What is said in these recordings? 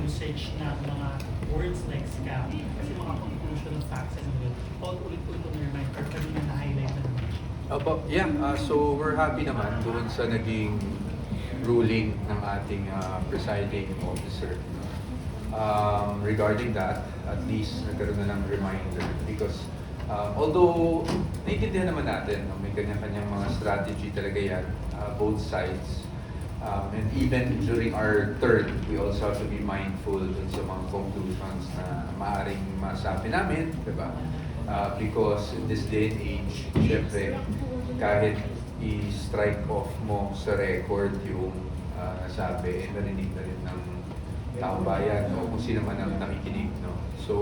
usage ng mga words like scam kasi mga conclusion of facts and all. Paulit-ulit na remind or kanina na-highlight na naman siya. So we're happy naman doon sa naging ruling ng ating presiding officer. Regarding that, at least nagkaroon na ng reminder because although naiintindihan naman natin, no, may kanya-kanyang mga strategy talaga yan, both sides. And even during our turn, we also have to be mindful dun sa mga conclusions na maaaring masabi namin, di ba? Because in this day and age, syempre, kahit i-strike off mo sa record yung nasabi, narinig na rin ng taong bayan o kung sino man ang nakikinig. No? So,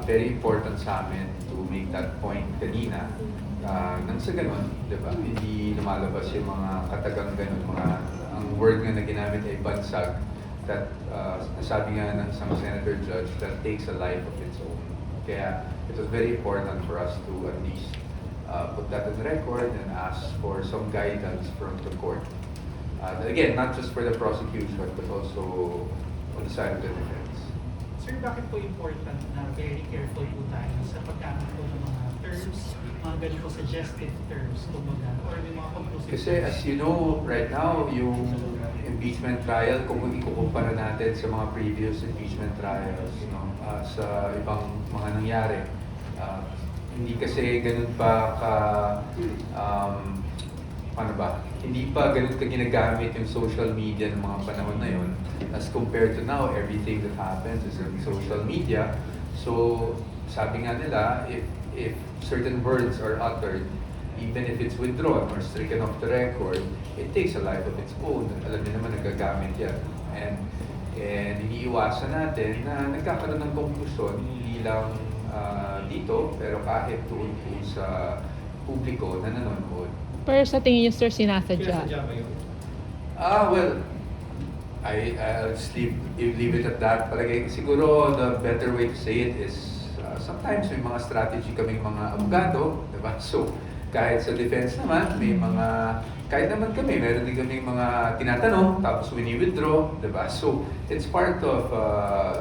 very important sa amin to make that point kanina. Nang sa ganun, di ba, hindi lumalabas yung mga katagang ganun, ang word nga na ginamit ay bansag, that nasabi nga ng isang senator judge that takes a life of its own. Kaya it was very important for us to at least put that on record and ask for some guidance from the court. Again, not just for the prosecution, but also on the side of the defense. Sir, bakit po important na very careful po tayo sa paggamit po ng mga terms, mga ganun po suggestive terms, kumbaga, or may mga conclusive Kasi as you know, right now, yung impeachment trial, kung ikukumpara natin sa mga previous impeachment trials, no, sa ibang mga nangyari, hindi kasi ganun pa paano ba? Hindi pa ganun ka ginagamit yung social media ng mga panahon na yun as compared to now, everything that happens is on social media. So, sabi nga nila, if certain words are uttered, even if it's withdrawn or stricken off the record, it takes a life of its own. Alam niyo naman, nagagamit yan. And iniiwasan natin na nagkakaroon ng konklusyon, hindi lang dito, pero kahit doon po sa publiko na nanonood. Pero sa tingin niyo, sir, sinasadya? Well, I'll just leave it at that. Palagay, siguro the better way to say it is sometimes may mga strategy kaming mga abogado, diba? So, kahit sa defense naman, may mga, kahit naman kami, meron din kaming mga tinatanong, tapos wini-withdraw, diba? So, it's part of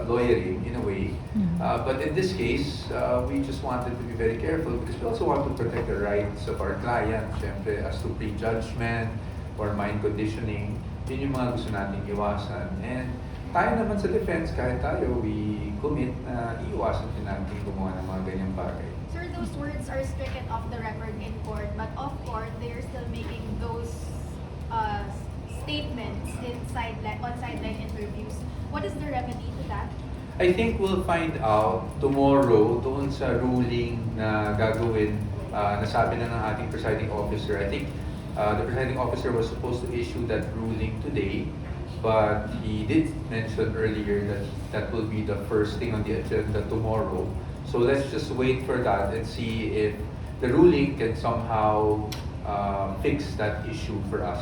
lawyering in a way. But in this case, we just wanted to be very careful because we also want to protect the rights of our client. Siyempre, as to prejudgment or mind conditioning, yun yung mga gusto nating iwasan. And tayo naman sa defense, kahit tayo, we commit na iwasan din natin gumawa ng mga ganyang bagay. Sir, those words are stricken off the record in court, but off court, they're still making those statements on sideline interviews. What is the remedy to that? I think we'll find out tomorrow doon sa ruling na gagawin, nasabi na ng ating presiding officer. I think the presiding officer was supposed to issue that ruling today, but he did mention earlier that that will be the first thing on the agenda tomorrow. So let's just wait for that and see if the ruling can somehow fix that issue for us.